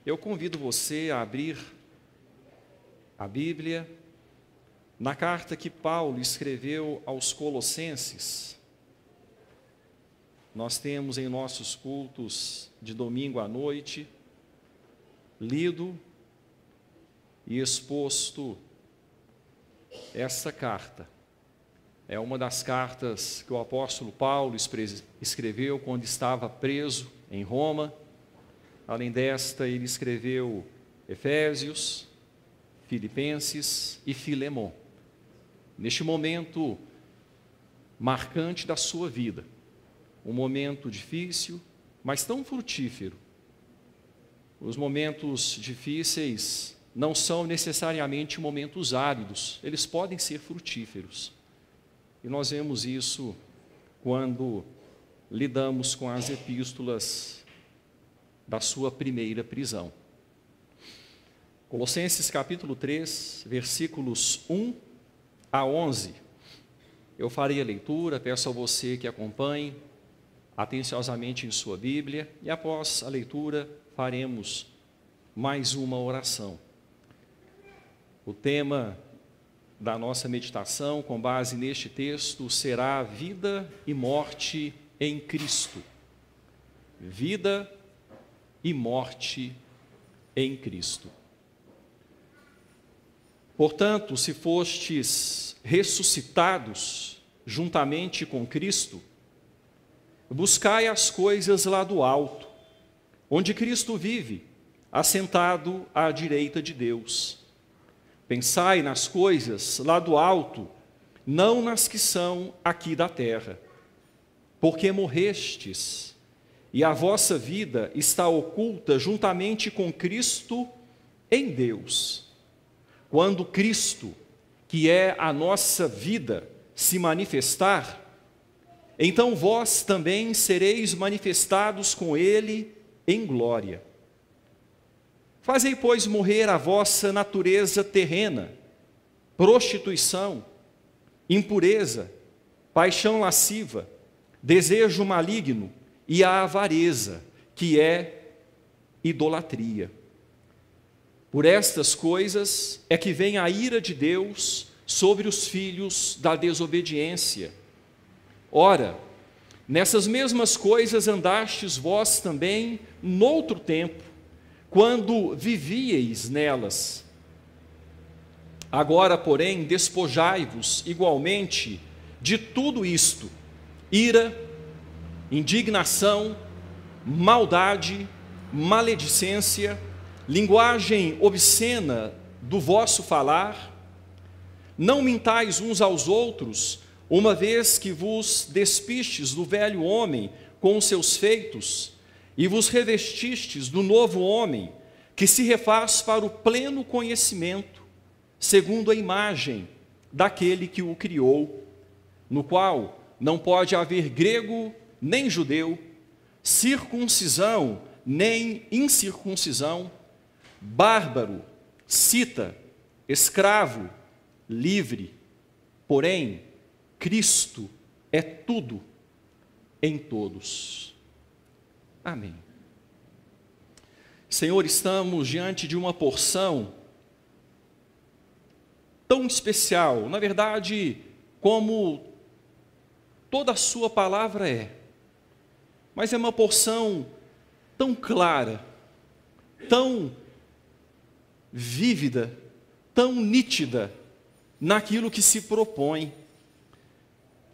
Eu convido você a abrir a Bíblia na carta que Paulo escreveu aos Colossenses. Nós temos em nossos cultos de domingo à noite lido e exposto essa carta. É uma das cartas que o apóstolo Paulo escreveu quando estava preso em Roma. Além desta, ele escreveu Efésios, Filipenses e Filemon. Neste momento marcante da sua vida, um momento difícil, mas tão frutífero. Os momentos difíceis não são necessariamente momentos áridos, eles podem ser frutíferos. E nós vemos isso quando lidamos com as epístolas da sua primeira prisão. Colossenses capítulo 3, versículos 1 a 11. Eu farei a leitura, peço a você que acompanhe atenciosamente em sua Bíblia, e após a leitura faremos mais uma oração. O tema da nossa meditação, com base neste texto, será vida e morte em Cristo. Vida e morte em Cristo. Portanto, se fostes ressuscitados juntamente com Cristo, buscai as coisas lá do alto, onde Cristo vive, assentado à direita de Deus. Pensai nas coisas lá do alto, não nas que são aqui da terra, porque morrestes, e a vossa vida está oculta juntamente com Cristo em Deus. Quando Cristo, que é a nossa vida, se manifestar, então vós também sereis manifestados com Ele em glória. Fazei, pois, morrer a vossa natureza terrena, prostituição, impureza, paixão lasciva, desejo maligno e a avareza, que é idolatria. Por estas coisas é que vem a ira de Deus sobre os filhos da desobediência. Ora, nessas mesmas coisas andastes vós também noutro tempo, quando vivieis nelas. Agora, porém, despojai-vos igualmente de tudo isto: ira, indignação, maldade, maledicência, linguagem obscena do vosso falar. Não mintais uns aos outros, uma vez que vos despistes do velho homem com os seus feitos, e vos revestistes do novo homem, que se refaz para o pleno conhecimento, segundo a imagem daquele que o criou, no qual não pode haver grego nem judeu, circuncisão nem incircuncisão, bárbaro, cita, escravo, livre, porém, Cristo é tudo em todos. Amém. Senhor, estamos diante de uma porção tão especial, na verdade, como toda a sua palavra é, mas é uma porção tão clara, tão vívida, tão nítida naquilo que se propõe.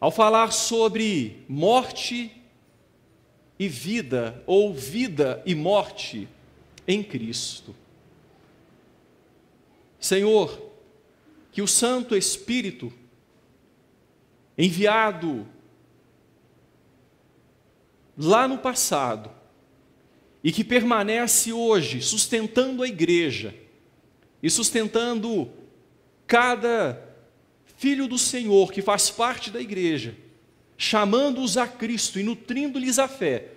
Ao falar sobre morte e vida, ou vida e morte em Cristo. Senhor, que o Santo Espírito, enviado lá no passado, e que permanece hoje sustentando a igreja, e sustentando cada filho do Senhor que faz parte da igreja, chamando-os a Cristo e nutrindo-lhes a fé,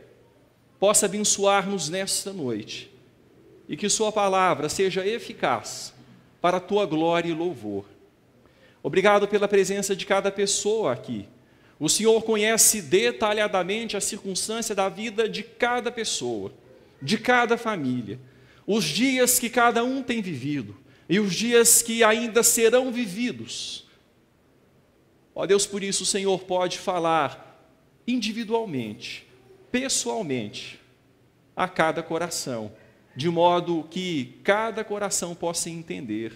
possa abençoar-nos nesta noite, e que sua palavra seja eficaz para a tua glória e louvor. Obrigado pela presença de cada pessoa aqui. O Senhor conhece detalhadamente a circunstância da vida de cada pessoa, de cada família. os dias que cada um tem vivido e os dias que ainda serão vividos. Ó Deus, por isso o Senhor pode falar individualmente, pessoalmente, a cada coração, de modo que cada coração possa entender.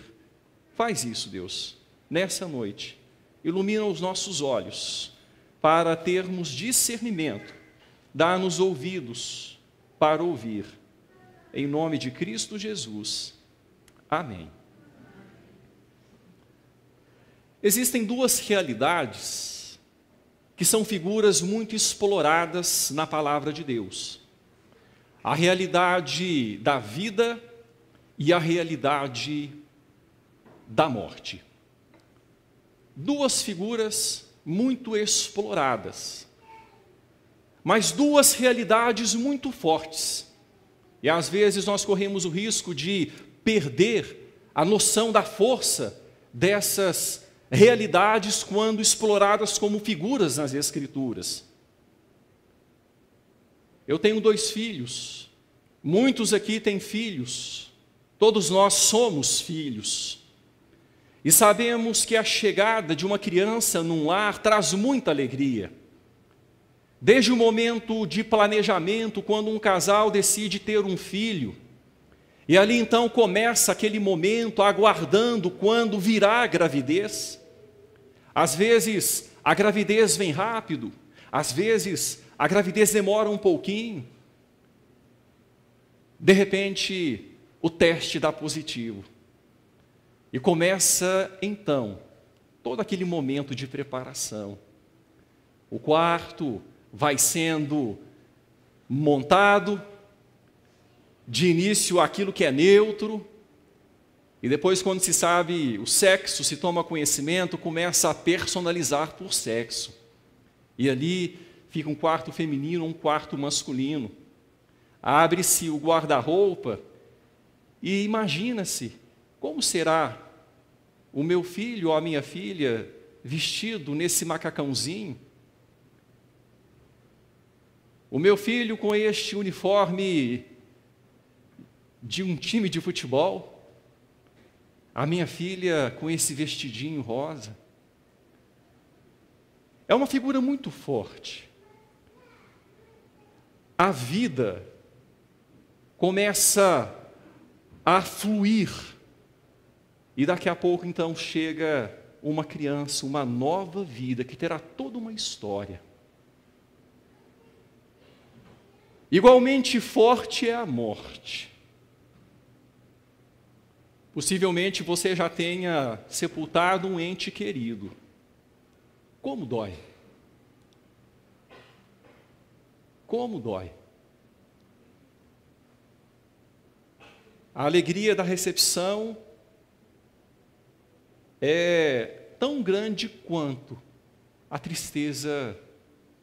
Faz isso, Deus, nessa noite. Ilumina os nossos olhos para termos discernimento. Dá-nos ouvidos para ouvir. Em nome de Cristo Jesus. Amém. Existem duas realidades que são figuras muito exploradas na palavra de Deus. A realidade da vida e a realidade da morte. Duas figuras muito exploradas, mas duas realidades muito fortes. E às vezes nós corremos o risco de perder a noção da força dessas realidades quando exploradas como figuras nas Escrituras. Eu tenho 2 filhos, muitos aqui têm filhos, todos nós somos filhos. E sabemos que a chegada de uma criança num lar traz muita alegria. Desde o momento de planejamento, quando um casal decide ter um filho, e ali então começa aquele momento aguardando quando virá a gravidez. Às vezes a gravidez vem rápido, às vezes a gravidez demora um pouquinho. De repente o teste dá positivo. E começa então todo aquele momento de preparação. O quarto vai sendo montado, de início aquilo que é neutro, e depois, quando se sabe o sexo, se toma conhecimento, começa a personalizar por sexo. E ali fica um quarto feminino, um quarto masculino. Abre-se o guarda-roupa e imagina-se como será o meu filho ou a minha filha vestido nesse macacãozinho. O meu filho com este uniforme de um time de futebol. A minha filha com esse vestidinho rosa. É uma figura muito forte. A vida começa a fluir. E daqui a pouco, então, chega uma criança, uma nova vida, que terá toda uma história. Igualmente forte é a morte. Possivelmente você já tenha sepultado um ente querido. Como dói? Como dói? A alegria da recepção é tão grande quanto a tristeza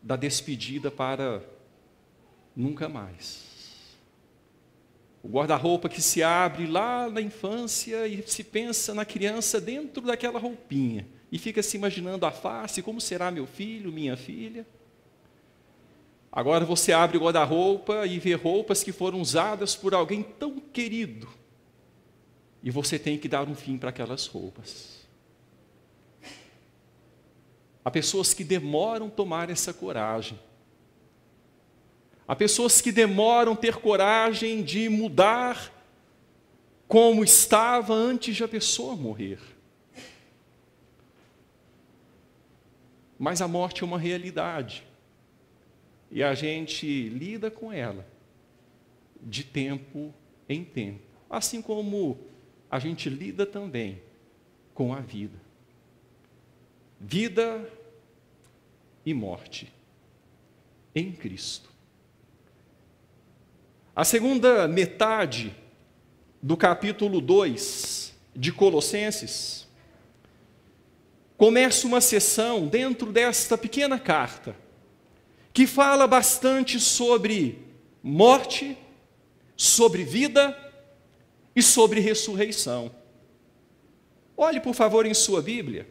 da despedida para nunca mais. O guarda-roupa que se abre lá na infância e se pensa na criança dentro daquela roupinha e fica se imaginando a face, como será meu filho, minha filha. Agora você abre o guarda-roupa e vê roupas que foram usadas por alguém tão querido e você tem que dar um fim para aquelas roupas. Há pessoas que demoram a tomar essa coragem. Há pessoas que demoram a ter coragem de mudar como estava antes de a pessoa morrer. Mas a morte é uma realidade. E a gente lida com ela de tempo em tempo. Assim como a gente lida também com a vida. Vida e morte em Cristo. A segunda metade do capítulo 2 de Colossenses começa uma sessão dentro desta pequena carta que fala bastante sobre morte, sobre vida e sobre ressurreição. Olhe, por favor, em sua Bíblia,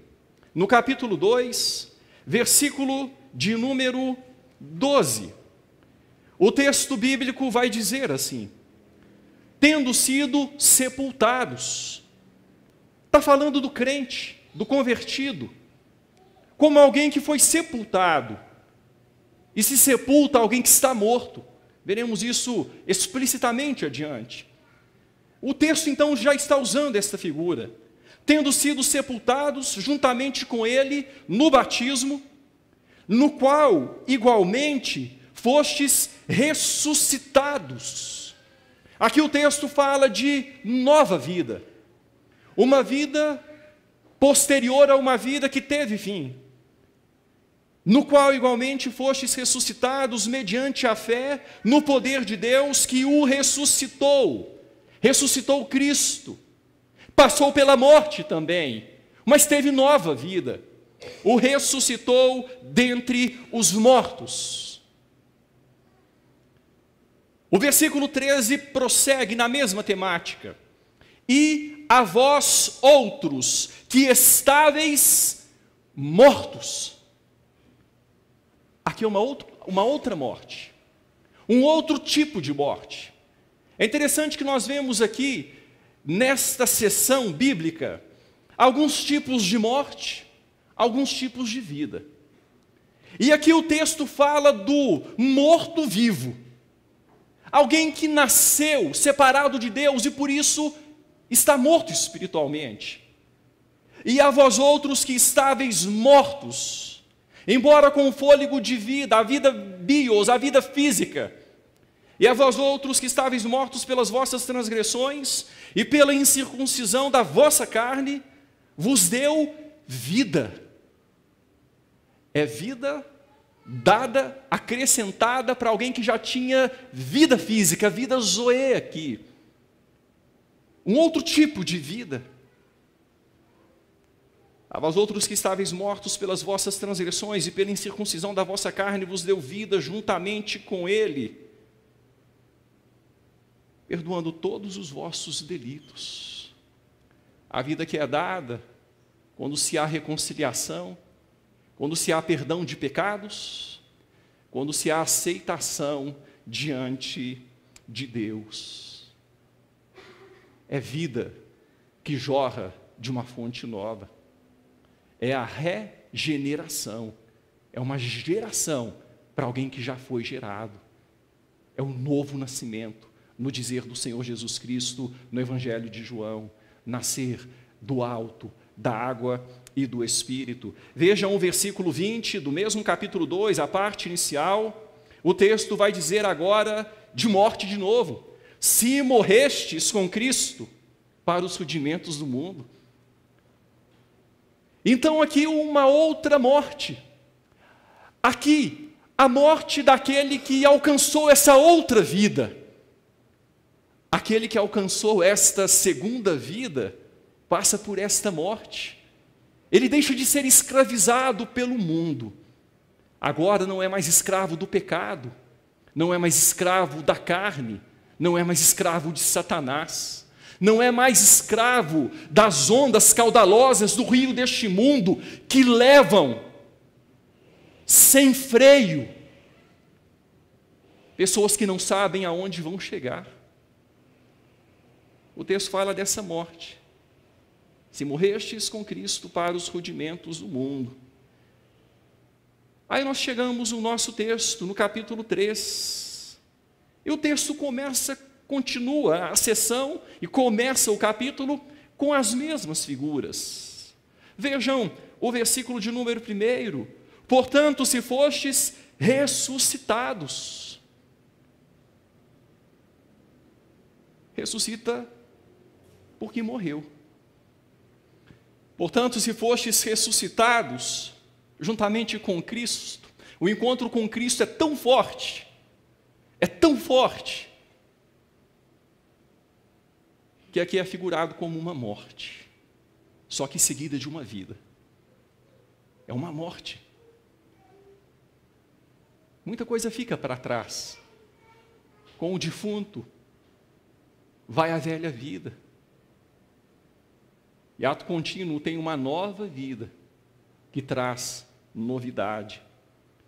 no capítulo 2, versículo de número 12. O texto bíblico vai dizer assim: tendo sido sepultados. Está falando do crente, do convertido, como alguém que foi sepultado. E se sepulta alguém que está morto. Veremos isso explicitamente adiante. O texto então já está usando esta figura. Tendo sido sepultados juntamente com ele no batismo, no qual igualmente fostes ressuscitados. Aqui o texto fala de nova vida. Uma vida posterior a uma vida que teve fim. No qual igualmente fostes ressuscitados mediante a fé no poder de Deus que o ressuscitou. Ressuscitou Cristo. Passou pela morte também, mas teve nova vida. O ressuscitou dentre os mortos. O versículo 13 prossegue na mesma temática. E a vós outros que estáveis mortos. Aqui é uma outra morte, um outro tipo de morte. É interessante que nós vemos aqui, nesta sessão bíblica, alguns tipos de morte, alguns tipos de vida. E aqui o texto fala do morto-vivo, alguém que nasceu separado de Deus e por isso está morto espiritualmente. E a vós outros que estáveis mortos, embora com o fôlego de vida, a vida bios, a vida física, e a vós outros que estáveis mortos pelas vossas transgressões e pela incircuncisão da vossa carne, vos deu vida. É vida dada, acrescentada para alguém que já tinha vida física, vida zoe aqui. Um outro tipo de vida. A vós outros que estáveis mortos pelas vossas transgressões e pela incircuncisão da vossa carne, vos deu vida juntamente com ele, perdoando todos os vossos delitos. A vida que é dada quando se há reconciliação, quando se há perdão de pecados, quando se há aceitação diante de Deus. É vida que jorra de uma fonte nova. É a regeneração. É uma geração para alguém que já foi gerado. É um novo nascimento, no dizer do Senhor Jesus Cristo, no Evangelho de João, nascer do alto, da água e do Espírito. Vejam o versículo 20 do mesmo capítulo 2, a parte inicial. O texto vai dizer agora de morte de novo. Se morrestes com Cristo para os rudimentos do mundo. Então aqui uma outra morte. Aqui, a morte daquele que alcançou essa outra vida. Aquele que alcançou esta segunda vida, passa por esta morte. Ele deixa de ser escravizado pelo mundo. Agora não é mais escravo do pecado, não é mais escravo da carne, não é mais escravo de Satanás, não é mais escravo das ondas caudalosas do rio deste mundo que levam sem freio pessoas que não sabem aonde vão chegar. O texto fala dessa morte. Se morrestes com Cristo para os rudimentos do mundo. Aí nós chegamos no nosso texto, no capítulo 3. E o texto continua a sessão e começa o capítulo com as mesmas figuras. Vejam o versículo de número 1. Portanto, se fostes ressuscitados. Ressuscita porque morreu. Portanto, se fostes ressuscitados juntamente com Cristo, o encontro com Cristo é tão forte, que aqui é figurado como uma morte, só que seguida de uma vida. É uma morte. Muita coisa fica para trás. Com o defunto, vai a velha vida. E ato contínuo tem uma nova vida, que traz novidade.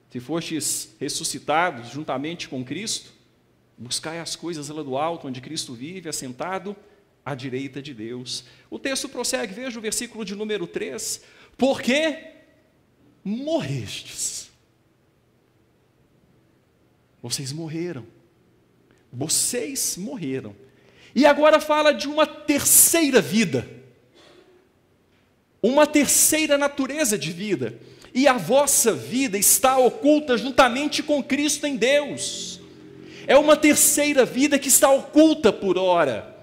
Se fostes ressuscitados juntamente com Cristo, Buscai as coisas lá do alto, onde Cristo vive, assentado à direita de Deus. O texto prossegue, veja o versículo de número 3. Porque morrestes. Vocês morreram. Vocês morreram. E agora fala de uma terceira vida. Uma terceira natureza de vida. E a vossa vida está oculta juntamente com Cristo em Deus. É uma terceira vida que está oculta por ora.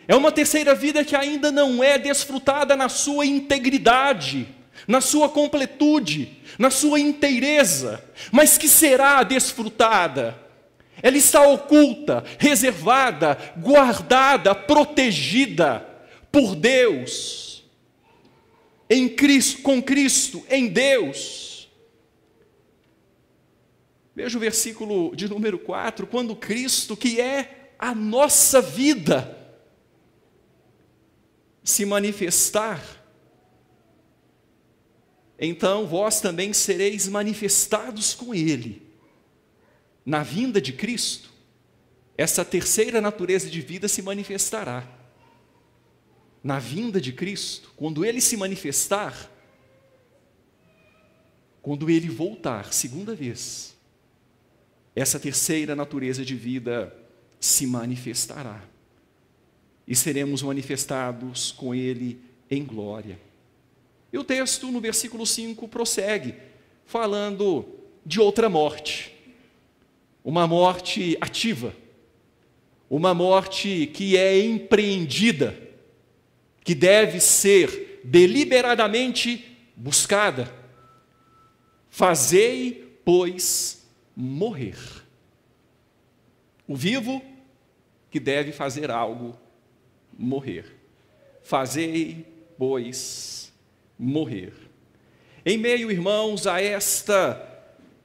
É uma terceira vida que ainda não é desfrutada na sua integridade, na sua completude, na sua inteireza, mas que será desfrutada. Ela está oculta, reservada, guardada, protegida por Deus, em Cristo, com Cristo, em Deus. Veja o versículo de número 4, quando Cristo, que é a nossa vida, se manifestar, então vós também sereis manifestados com Ele. Na vinda de Cristo, essa terceira natureza de vida se manifestará. Na vinda de Cristo, quando Ele se manifestar, quando Ele voltar, segunda vez, essa terceira natureza de vida se manifestará. E seremos manifestados com Ele em glória. E o texto, no versículo 5, prossegue, falando de outra morte. Uma morte ativa. Uma morte que é empreendida, que deve ser deliberadamente buscada. Fazei, pois, morrer. O vivo que deve fazer algo, morrer. Fazei, pois, morrer. Em meio, irmãos, a esta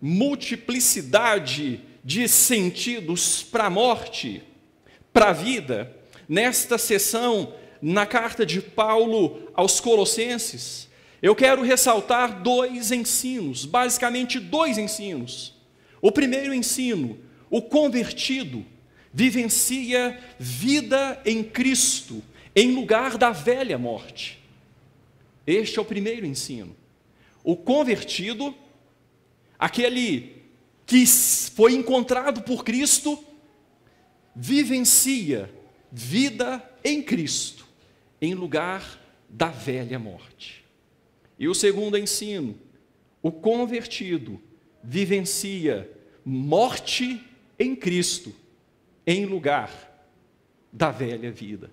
multiplicidade de sentidos para a morte, para a vida, nesta sessão, na carta de Paulo aos Colossenses, eu quero ressaltar dois ensinos, basicamente dois ensinos. O primeiro ensino, o convertido vivencia vida em Cristo, em lugar da velha morte. Este é o primeiro ensino. O convertido, aquele que foi encontrado por Cristo, vivencia vida em Cristo, em lugar da velha morte. E o segundo ensino, o convertido vivencia morte em Cristo, em lugar da velha vida.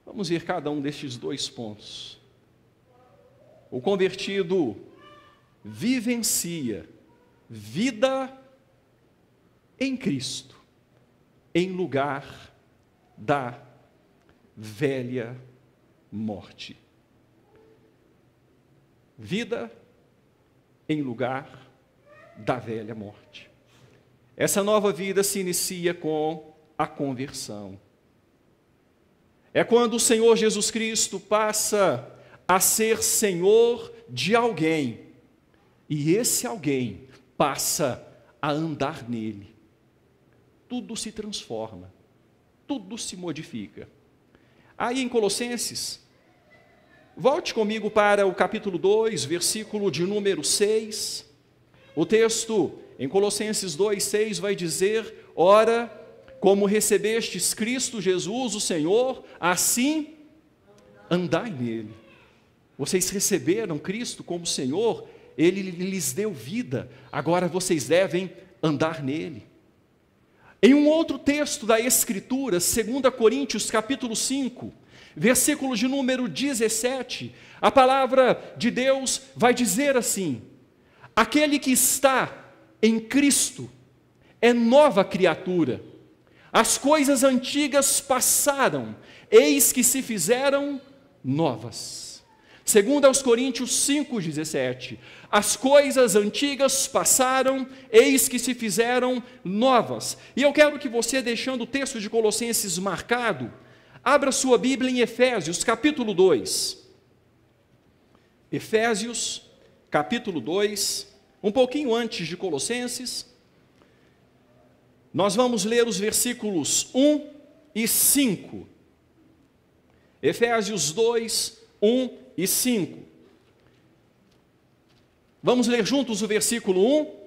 Vamos ver cada um destes dois pontos. O convertido vivencia vida em Cristo, em lugar da velha morte. Vida em lugar da velha morte. Essa nova vida se inicia com a conversão. É quando o Senhor Jesus Cristo passa a ser Senhor de alguém, e esse alguém passa a andar nele. Tudo se transforma, tudo se modifica. Aí em Colossenses, volte comigo para o capítulo 2, versículo de número 6. O texto em Colossenses 2:6 vai dizer: ora, como recebestes Cristo Jesus, o Senhor, assim andai nele. Vocês receberam Cristo como Senhor, Ele lhes deu vida, agora vocês devem andar nele. Em um outro texto da Escritura, 2 Coríntios capítulo 5, versículo de número 17, a palavra de Deus vai dizer assim: aquele que está em Cristo é nova criatura, as coisas antigas passaram, eis que se fizeram novas. 2 Coríntios 5,17, as coisas antigas passaram, eis que se fizeram novas. E eu quero que você, deixando o texto de Colossenses marcado, abra sua Bíblia em Efésios, capítulo 2. Efésios, capítulo 2, um pouquinho antes de Colossenses. Nós vamos ler os versículos 1 e 5. Efésios 2, 1 e 5. Vamos ler juntos o versículo 1.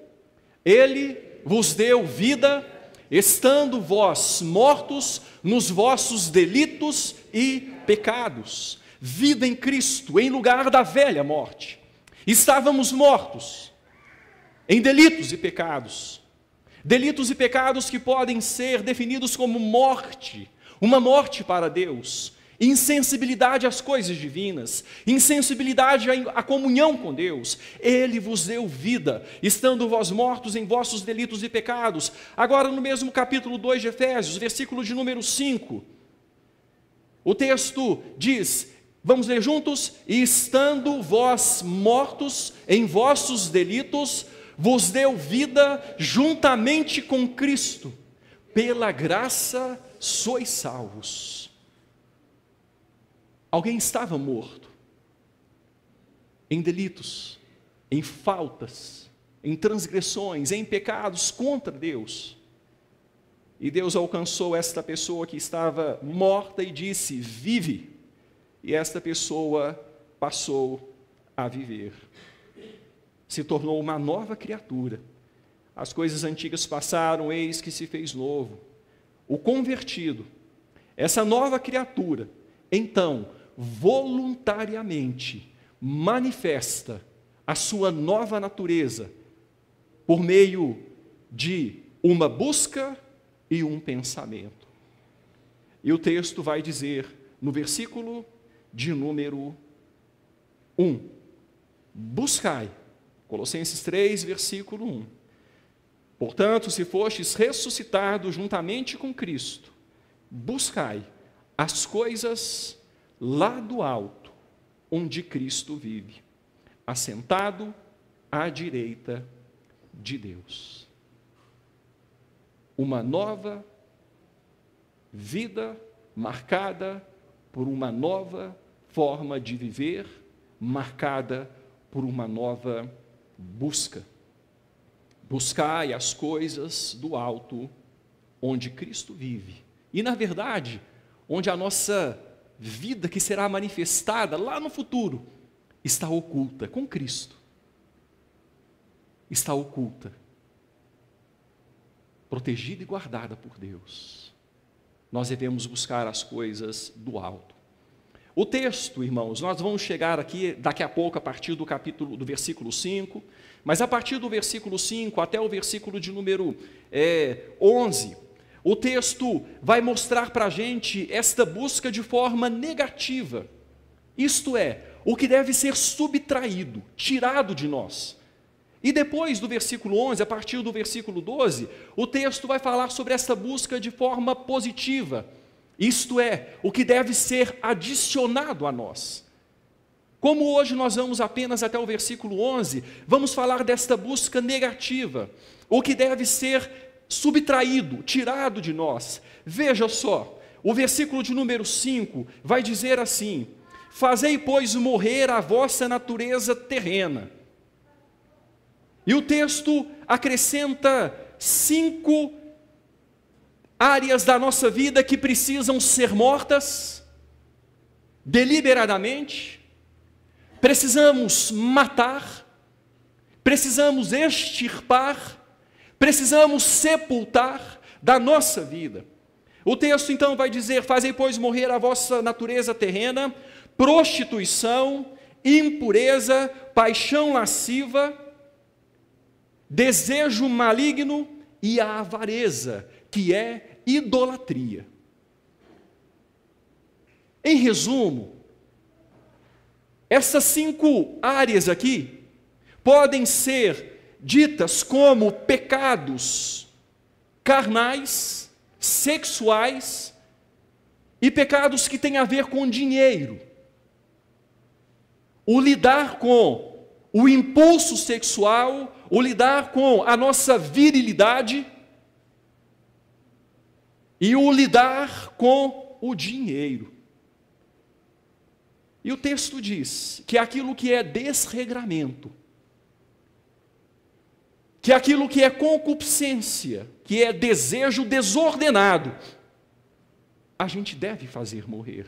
Ele vos deu vida, estando vós mortos nos vossos delitos e pecados. Vida em Cristo, em lugar da velha morte. Estávamos mortos em delitos e pecados. Delitos e pecados que podem ser definidos como morte, uma morte para Deus, insensibilidade às coisas divinas, insensibilidade à comunhão com Deus. Ele vos deu vida, estando vós mortos em vossos delitos e pecados. Agora, no mesmo capítulo 2 de Efésios, versículo de número 5, o texto diz, vamos ler juntos? E estando vós mortos em vossos delitos, vos deu vida juntamente com Cristo. Pela graça sois salvos. Alguém estava morto em delitos, em faltas, em transgressões, em pecados contra Deus. E Deus alcançou esta pessoa que estava morta e disse, vive. E esta pessoa passou a viver. Se tornou uma nova criatura. As coisas antigas passaram, eis que se fez novo. O convertido, essa nova criatura, então, voluntariamente, manifesta a sua nova natureza por meio de uma busca e um pensamento. E o texto vai dizer, no versículo de número 1, buscai, Colossenses 3, versículo 1. Portanto, se fostes ressuscitados juntamente com Cristo, buscai as coisas lá do alto, onde Cristo vive, assentado à direita de Deus. Uma nova vida marcada por uma nova forma de viver, marcada por uma nova busca. Buscai as coisas do alto, onde Cristo vive. E, na verdade, onde a nossa vida que será manifestada lá no futuro está oculta com Cristo. Está oculta, protegida e guardada por Deus. Nós devemos buscar as coisas do alto. O texto, irmãos, nós vamos chegar aqui daqui a pouco a partir do versículo 5, mas a partir do versículo 5 até o versículo de número 11, o texto vai mostrar para a gente esta busca de forma negativa. Isto é, o que deve ser subtraído, tirado de nós. E depois do versículo 11, a partir do versículo 12, o texto vai falar sobre esta busca de forma positiva. Isto é, o que deve ser adicionado a nós. Como hoje nós vamos apenas até o versículo 11, vamos falar desta busca negativa, o que deve ser subtraído, tirado de nós. Veja só, o versículo de número 5 vai dizer assim, fazei, pois, morrer a vossa natureza terrena. E o texto acrescenta 5 áreas da nossa vida que precisam ser mortas, deliberadamente. Precisamos matar, precisamos extirpar, precisamos sepultar da nossa vida. O texto então vai dizer, fazei, pois, morrer a vossa natureza terrena, prostituição, impureza, paixão lasciva, desejo maligno e a avareza, que é idolatria. Em resumo, essas 5 áreas aqui podem ser ditas como pecados carnais, sexuais e pecados que têm a ver com dinheiro. O lidar com o impulso sexual, o lidar com a nossa virilidade e o lidar com o dinheiro. E o texto diz que aquilo que é desregramento, que aquilo que é concupiscência, que é desejo desordenado, a gente deve fazer morrer.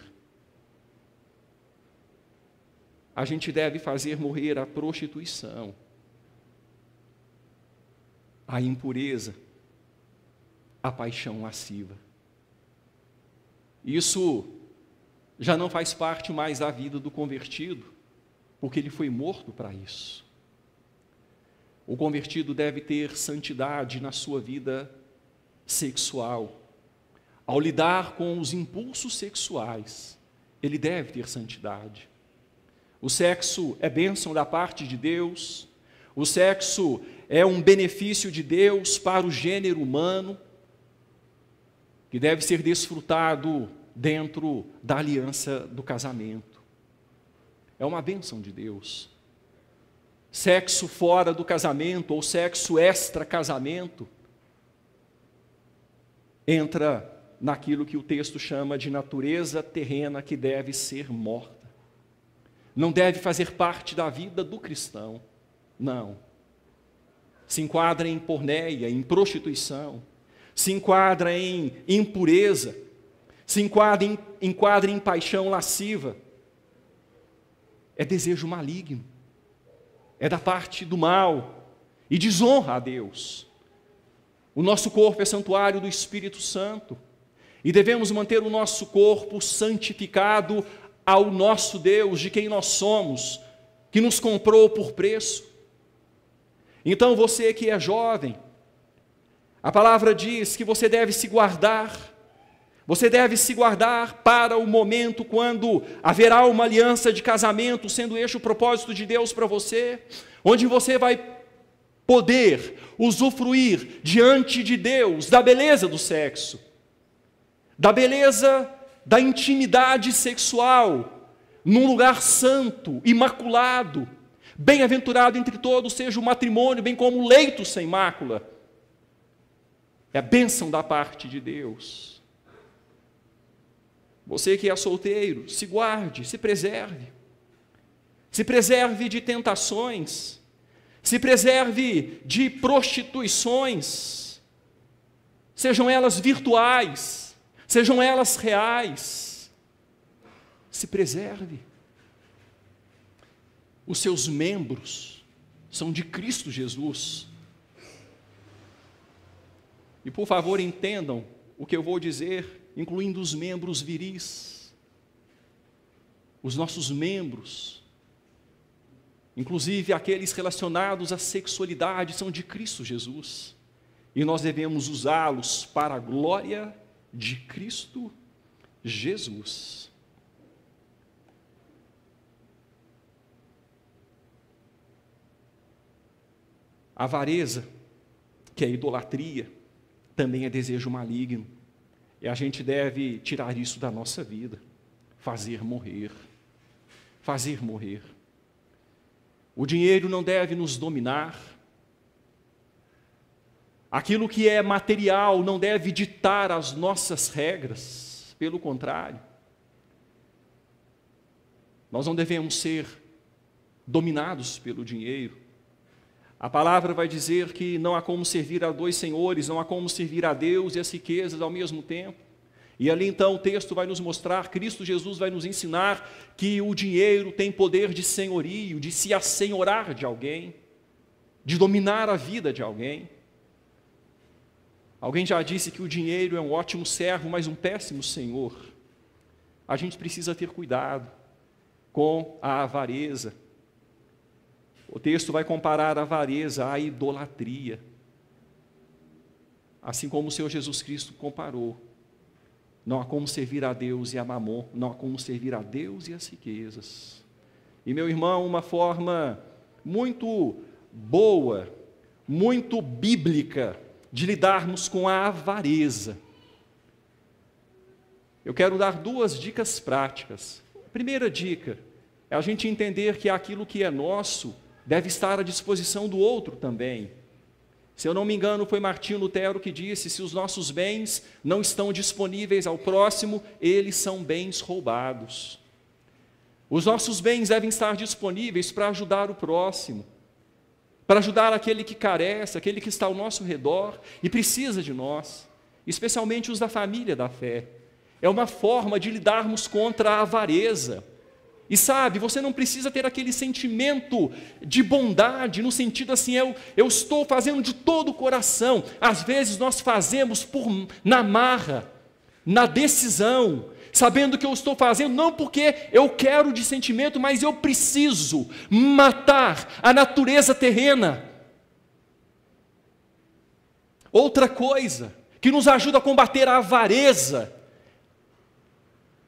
A gente deve fazer morrer a prostituição, a impureza, a paixão lasciva. Isso já não faz parte mais da vida do convertido, porque ele foi morto para isso. O convertido deve ter santidade na sua vida sexual. Ao lidar com os impulsos sexuais, ele deve ter santidade. O sexo é bênção da parte de Deus, o sexo é um benefício de Deus para o gênero humano, que deve ser desfrutado dentro da aliança do casamento. É uma bênção de Deus. Sexo fora do casamento ou sexo extra-casamento entra naquilo que o texto chama de natureza terrena que deve ser morta. Não deve fazer parte da vida do cristão, não. Se enquadra em porneia, em prostituição, se enquadra em impureza, se enquadra em paixão lasciva. É desejo maligno, é da parte do mal e desonra a Deus. O nosso corpo é santuário do Espírito Santo e devemos manter o nosso corpo santificado ao nosso Deus, de quem nós somos, que nos comprou por preço. Então você que é jovem, a palavra diz que você deve se guardar para o momento quando haverá uma aliança de casamento, sendo este o propósito de Deus para você, onde você vai poder usufruir diante de Deus da beleza do sexo, da beleza da intimidade sexual, num lugar santo, imaculado. Bem-aventurado entre todos seja o matrimônio, bem como o leito sem mácula. É a bênção da parte de Deus. Você que é solteiro, se guarde, se preserve. Se preserve de tentações, se preserve de prostituições, sejam elas virtuais, sejam elas reais. Se preserve. Os seus membros são de Cristo Jesus. E por favor entendam o que eu vou dizer, incluindo os membros viris. Os nossos membros, inclusive aqueles relacionados à sexualidade, são de Cristo Jesus. E nós devemos usá-los para a glória de Cristo Jesus. A avareza, que é idolatria, também é desejo maligno. E a gente deve tirar isso da nossa vida, fazer morrer. Fazer morrer. O dinheiro não deve nos dominar. Aquilo que é material não deve ditar as nossas regras, pelo contrário. Nós não devemos ser dominados pelo dinheiro. A palavra vai dizer que não há como servir a dois senhores, não há como servir a Deus e as riquezas ao mesmo tempo. E ali então o texto vai nos mostrar, Cristo Jesus vai nos ensinar que o dinheiro tem poder de senhorio, de se assenhorar de alguém, de dominar a vida de alguém. Alguém já disse que o dinheiro é um ótimo servo, mas um péssimo senhor. A gente precisa ter cuidado com a avareza. O texto vai comparar a avareza à idolatria, assim como o Senhor Jesus Cristo comparou. Não há como servir a Deus e a Mamon, não há como servir a Deus e as riquezas. E meu irmão, uma forma muito boa, muito bíblica de lidarmos com a avareza. Eu quero dar 2 dicas práticas. A primeira dica é a gente entender que aquilo que é nosso deve estar à disposição do outro também. Se eu não me engano, foi Martinho Lutero que disse, se os nossos bens não estão disponíveis ao próximo, eles são bens roubados. Os nossos bens devem estar disponíveis para ajudar o próximo, para ajudar aquele que carece, aquele que está ao nosso redor e precisa de nós, especialmente os da família da fé. É uma forma de lidarmos contra a avareza. E sabe, você não precisa ter aquele sentimento de bondade, no sentido assim, eu estou fazendo de todo o coração. Às vezes nós fazemos na marra, na decisão, sabendo que eu estou fazendo não porque eu quero de sentimento, mas eu preciso matar a natureza terrena. Outra coisa que nos ajuda a combater a avareza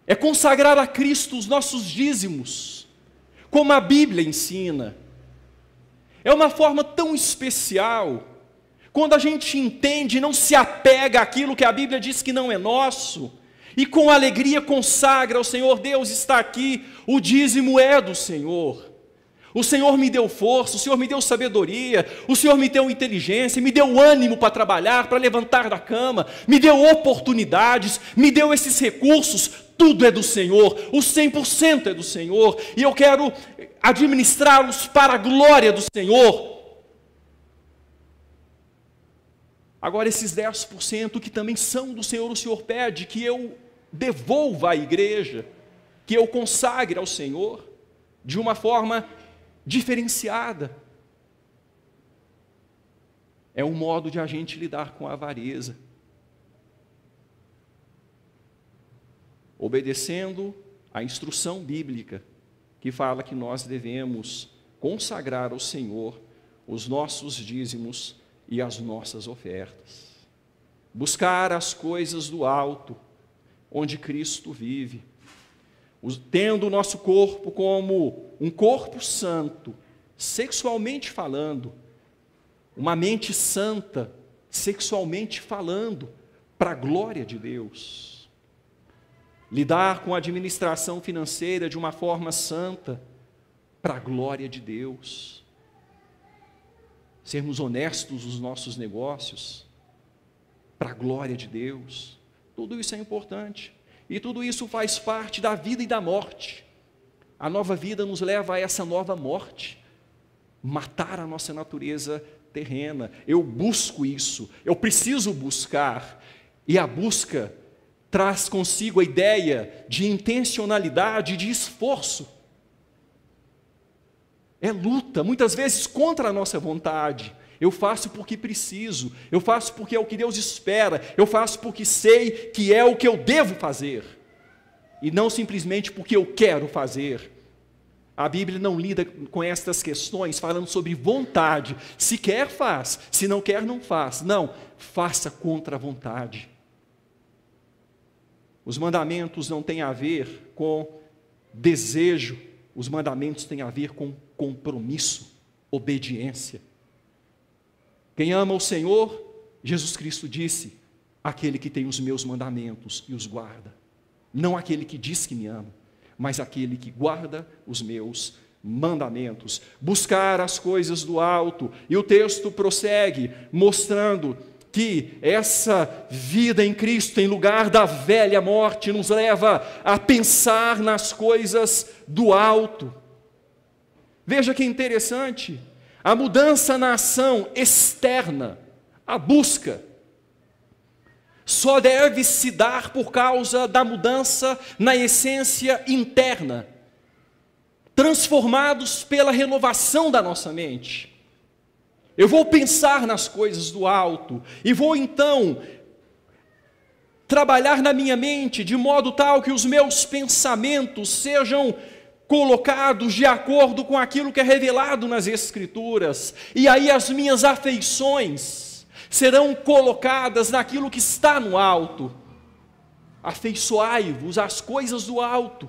é consagrar a Cristo os nossos dízimos, como a Bíblia ensina. É uma forma tão especial, quando a gente entende e não se apega àquilo que a Bíblia diz que não é nosso, e com alegria consagra ao Senhor: Deus está aqui, o dízimo é do Senhor. O Senhor me deu força, o Senhor me deu sabedoria, o Senhor me deu inteligência, me deu ânimo para trabalhar, para levantar da cama, me deu oportunidades, me deu esses recursos, tudo é do Senhor, o 100% é do Senhor, e eu quero administrá-los para a glória do Senhor. Agora, esses 10% que também são do Senhor, o Senhor pede que eu devolva à igreja, que eu consagre ao Senhor, de uma forma diferenciada. É um modo de a gente lidar com a avareza, obedecendo a instrução bíblica, que fala que nós devemos consagrar ao Senhor os nossos dízimos e as nossas ofertas. Buscar as coisas do alto, onde Cristo vive, tendo o nosso corpo como um corpo santo, sexualmente falando, uma mente santa, sexualmente falando, para a glória de Deus. Lidar com a administração financeira de uma forma santa, para a glória de Deus. Sermos honestos nos nossos negócios, para a glória de Deus. Tudo isso é importante. E tudo isso faz parte da vida e da morte. A nova vida nos leva a essa nova morte. Matar a nossa natureza terrena. Eu busco isso. Eu preciso buscar. E a busca traz consigo a ideia de intencionalidade, de esforço. É luta, muitas vezes contra a nossa vontade. Eu faço porque preciso, eu faço porque é o que Deus espera, eu faço porque sei que é o que eu devo fazer, e não simplesmente porque eu quero fazer. A Bíblia não lida com estas questões falando sobre vontade. Se quer, faz, se não quer, não faz. Não, faça contra a vontade. Os mandamentos não têm a ver com desejo, os mandamentos têm a ver com compromisso, obediência. Quem ama o Senhor, Jesus Cristo disse, aquele que tem os meus mandamentos e os guarda. Não aquele que diz que me ama, mas aquele que guarda os meus mandamentos. Buscar as coisas do alto. E o texto prossegue, mostrando que essa vida em Cristo, em lugar da velha morte, nos leva a pensar nas coisas do alto. Veja que interessante. A mudança na ação externa, a busca, só deve se dar por causa da mudança na essência interna, transformados pela renovação da nossa mente. Eu vou pensar nas coisas do alto, e vou então trabalhar na minha mente de modo tal que os meus pensamentos sejam colocados de acordo com aquilo que é revelado nas Escrituras, e aí as minhas afeições serão colocadas naquilo que está no alto. Afeiçoai-vos às coisas do alto.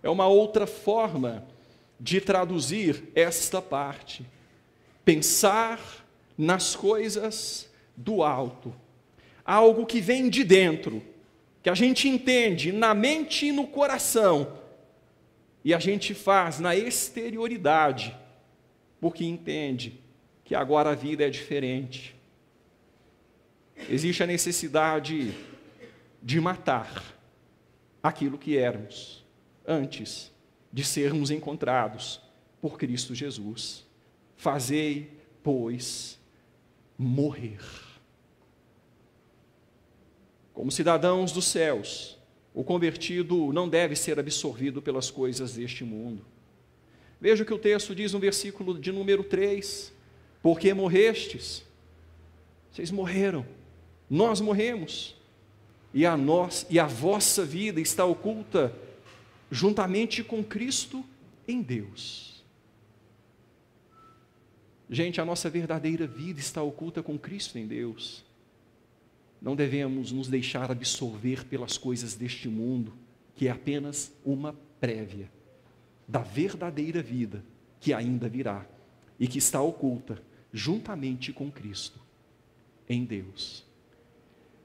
É uma outra forma de traduzir esta parte. Pensar nas coisas do alto. Algo que vem de dentro, que a gente entende na mente e no coração, e a gente faz na exterioridade, porque entende que agora a vida é diferente. Existe a necessidade de matar aquilo que éramos antes de sermos encontrados por Cristo Jesus. fazei, pois, morrer. Como cidadãos dos céus, o convertido não deve ser absorvido pelas coisas deste mundo. Veja o que o texto diz no versículo de número 3. Porque morrestes, vocês morreram, nós morremos, e a vossa vida está oculta juntamente com Cristo em Deus. Gente, a nossa verdadeira vida está oculta com Cristo em Deus. Não devemos nos deixar absorver pelas coisas deste mundo, que é apenas uma prévia da verdadeira vida que ainda virá e que está oculta juntamente com Cristo em Deus.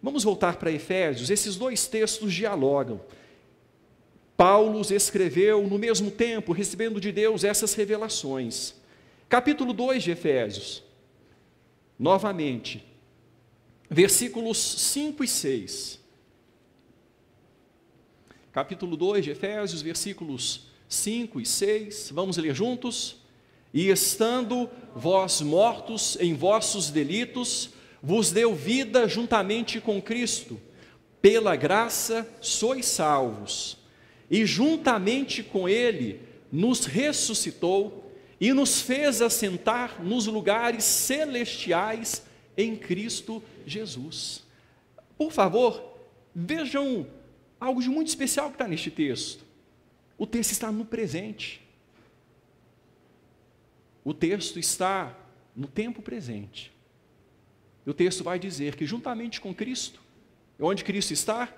Vamos voltar para Efésios. Esses dois textos dialogam. Paulo os escreveu no mesmo tempo, recebendo de Deus essas revelações. Capítulo 2 de Efésios, novamente, versículos 5 e 6. Capítulo 2 de Efésios, versículos 5 e 6, vamos ler juntos? E estando vós mortos em vossos delitos, vos deu vida juntamente com Cristo, pela graça sois salvos, e juntamente com Ele nos ressuscitou e nos fez assentar nos lugares celestiais em Cristo Jesus. Por favor, vejam algo de muito especial que está neste texto. O texto está no presente. O texto está no tempo presente. E o texto vai dizer que juntamente com Cristo, onde Cristo está?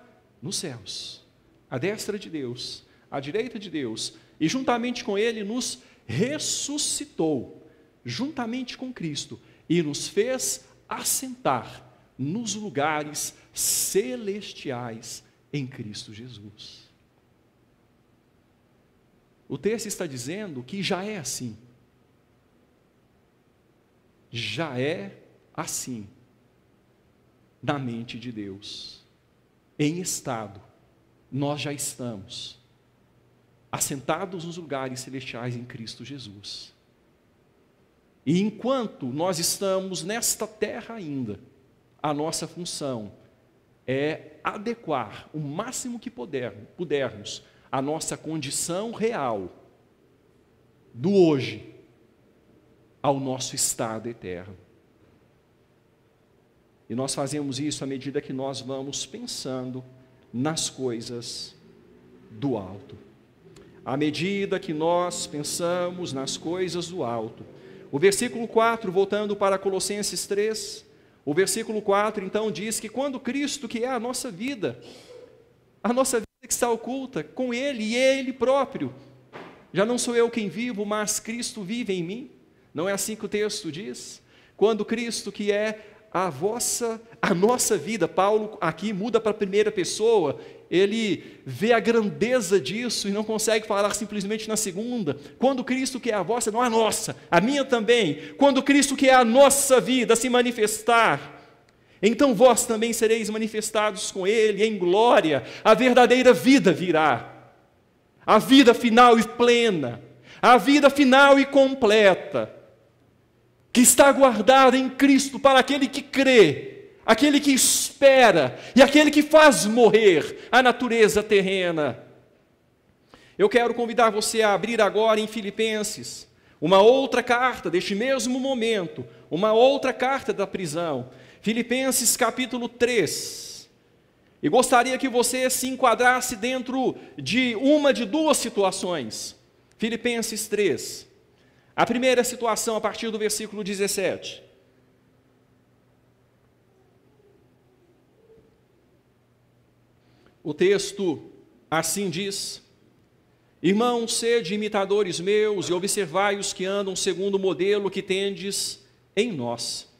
Nos céus, à destra de Deus, à direita de Deus, e juntamente com Ele nos ressuscitou, juntamente com Cristo, e nos fez assentar nos lugares celestiais em Cristo Jesus. O texto está dizendo que já é assim. Já é assim na mente de Deus. Em estado, nós já estamos assentados nos lugares celestiais em Cristo Jesus. E enquanto nós estamos nesta terra ainda, a nossa função é adequar o máximo que pudermos a nossa condição real do hoje ao nosso estado eterno. E nós fazemos isso à medida que nós vamos pensando nas coisas do alto. À medida que nós pensamos nas coisas do alto. O versículo 4, voltando para Colossenses 3, o versículo 4 então diz que quando Cristo, que é a nossa vida que está oculta com Ele e Ele próprio, já não sou eu quem vivo, mas Cristo vive em mim. Não é assim que o texto diz? Quando Cristo, que é a nossa vida, Paulo aqui muda para a primeira pessoa, ele vê a grandeza disso e não consegue falar simplesmente na segunda. Quando Cristo, que é a vossa, não a nossa, a minha também, quando Cristo, que é a nossa vida, se manifestar, então vós também sereis manifestados com Ele em glória, a verdadeira vida virá, a vida final e plena, a vida final e completa, que está guardada em Cristo para aquele que crê, aquele que espera e aquele que faz morrer a natureza terrena. Eu quero convidar você a abrir agora em Filipenses, uma outra carta deste mesmo momento, uma outra carta da prisão, Filipenses capítulo 3. E gostaria que você se enquadrasse dentro de uma de duas situações. Filipenses 3. A primeira situação a partir do versículo 17. O texto assim diz: Irmãos, sede imitadores meus e observai os que andam segundo o modelo que tendes em nós.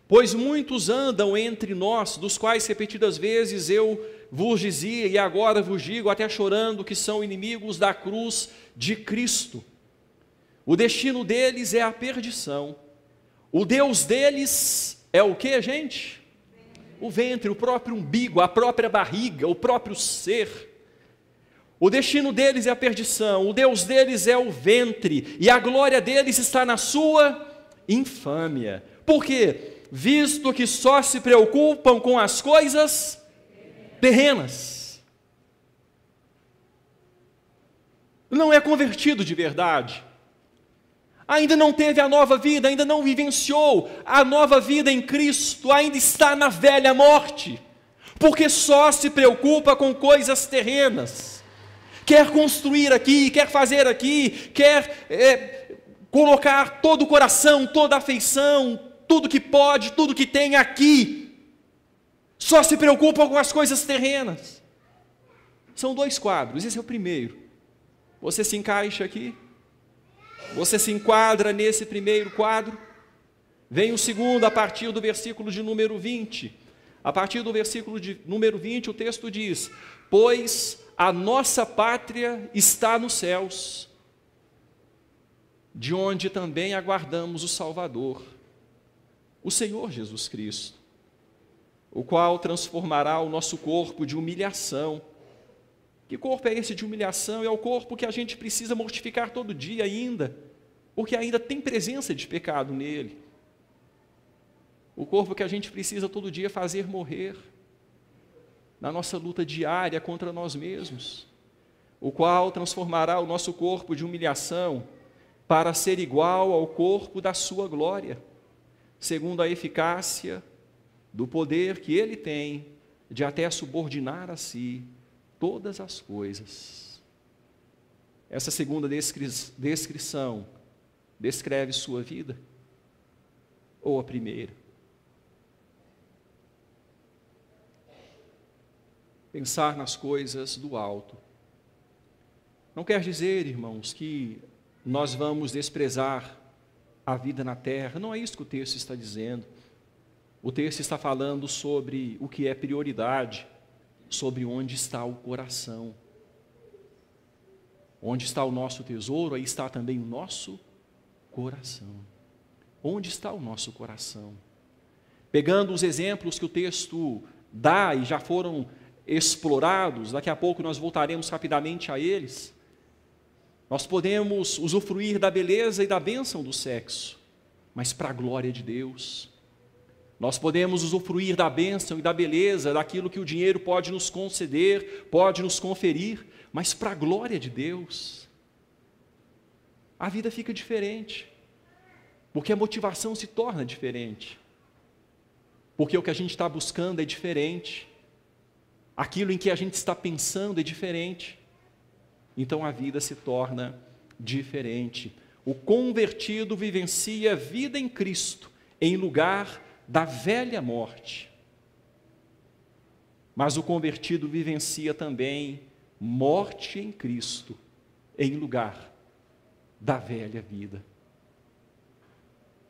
Pois muitos andam entre nós, dos quais repetidas vezes eu vos dizia, e agora vos digo, até chorando, que são inimigos da cruz de Cristo. O destino deles é a perdição. O Deus deles é o que, gente? O ventre, o próprio umbigo, a própria barriga, o próprio ser. O destino deles é a perdição, o Deus deles é o ventre, e a glória deles está na sua infâmia. Por quê? Visto que só se preocupam com as coisas terrenas. Não é convertido de verdade. Ainda não teve a nova vida, ainda não vivenciou a nova vida em Cristo, ainda está na velha morte, porque só se preocupa com coisas terrenas. Quer construir aqui, quer fazer aqui, quer colocar todo o coração, toda a afeição, tudo que pode, tudo que tem aqui. Só se preocupa com as coisas terrenas. São dois quadros, esse é o primeiro. Você se encaixa aqui? Você se enquadra nesse primeiro quadro? Vem o segundo a partir do versículo de número 20. A partir do versículo de número 20, o texto diz: pois a nossa pátria está nos céus, de onde também aguardamos o Salvador, o Senhor Jesus Cristo, o qual transformará o nosso corpo de humilhação. Que corpo é esse de humilhação? É o corpo que a gente precisa mortificar todo dia ainda, porque ainda tem presença de pecado nele. O corpo que a gente precisa todo dia fazer morrer, na nossa luta diária contra nós mesmos, o qual transformará o nosso corpo de humilhação para ser igual ao corpo da sua glória, segundo a eficácia do poder que ele tem de até subordinar a si todas as coisas. Essa segunda descrição descreve sua vida? Ou a primeira? Pensar nas coisas do alto. Não quer dizer, irmãos, que nós vamos desprezar a vida na terra. Não é isso que o texto está dizendo. O texto está falando sobre o que é prioridade, sobre onde está o coração. Onde está o nosso tesouro, aí está também o nosso coração. Onde está o nosso coração? Pegando os exemplos que o texto dá e já foram explorados, daqui a pouco nós voltaremos rapidamente a eles. Nós podemos usufruir da beleza e da bênção do sexo, mas para a glória de Deus. Nós podemos usufruir da bênção e da beleza, daquilo que o dinheiro pode nos conceder, pode nos conferir, mas para a glória de Deus. A vida fica diferente, porque a motivação se torna diferente, porque o que a gente está buscando é diferente, aquilo em que a gente está pensando é diferente, então a vida se torna diferente. O convertido vivencia vida em Cristo, em lugar da velha morte. Mas o convertido vivencia também morte em Cristo, em lugar da velha vida.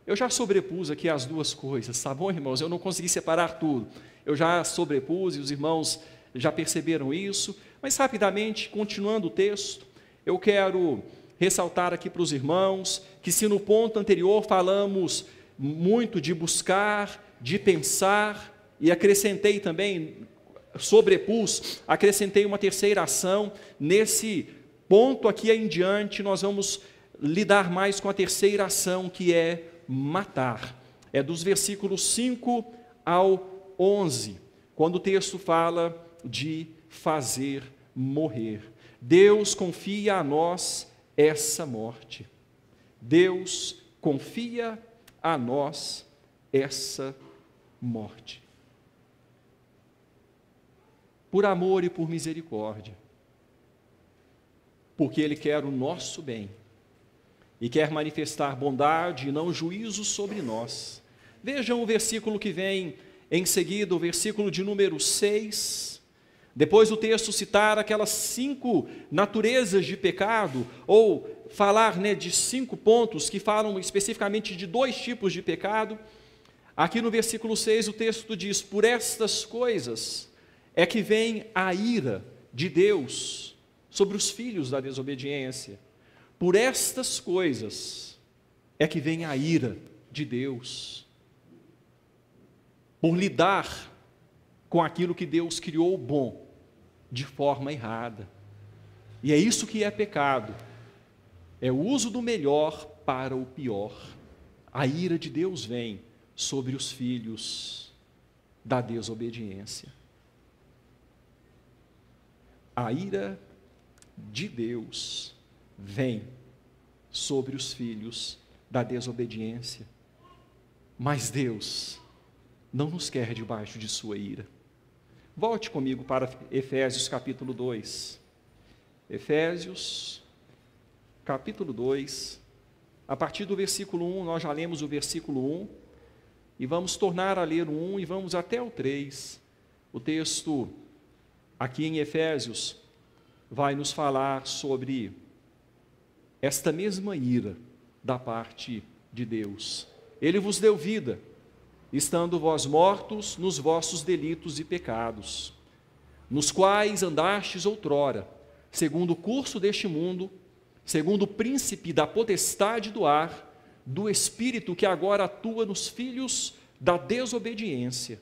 Eu já sobrepus aqui as duas coisas, tá bom, irmãos? Eu não consegui separar tudo. Eu já sobrepus e os irmãos já perceberam isso. Mas rapidamente, continuando o texto, eu quero ressaltar aqui para os irmãos que se no ponto anterior falamos muito de buscar, de pensar, e acrescentei também, sobrepus, acrescentei uma terceira ação. Nesse ponto aqui em diante, nós vamos lidar mais com a terceira ação, que é matar. É dos versículos 5 ao 11, quando o texto fala de fazer morrer. Deus confia a nós essa morte. Deus confia a nós essa morte. Por amor e por misericórdia. Porque Ele quer o nosso bem. E quer manifestar bondade e não juízo sobre nós. Vejam o versículo que vem em seguida, o versículo de número 6. Depois do texto citar aquelas 5 naturezas de pecado, ou falar, de 5 pontos que falam especificamente de 2 tipos de pecado. Aqui no versículo 6 o texto diz: por estas coisas é que vem a ira de Deus sobre os filhos da desobediência. Por estas coisas é que vem a ira de Deus. Por lidar com aquilo que Deus criou bom de forma errada. E é isso que é pecado. É o uso do melhor para o pior. A ira de Deus vem sobre os filhos da desobediência. A ira de Deus vem sobre os filhos da desobediência. Mas Deus não nos quer debaixo de sua ira. Volte comigo para Efésios capítulo 2. Efésios capítulo 2, a partir do versículo 1, nós já lemos o versículo 1, e vamos tornar a ler o 1 e vamos até o 3. O texto aqui em Efésios vai nos falar sobre esta mesma ira da parte de Deus. Ele vos deu vida, estando vós mortos nos vossos delitos e pecados, nos quais andastes outrora, segundo o curso deste mundo, segundo o príncipe da potestade do ar, do espírito que agora atua nos filhos da desobediência,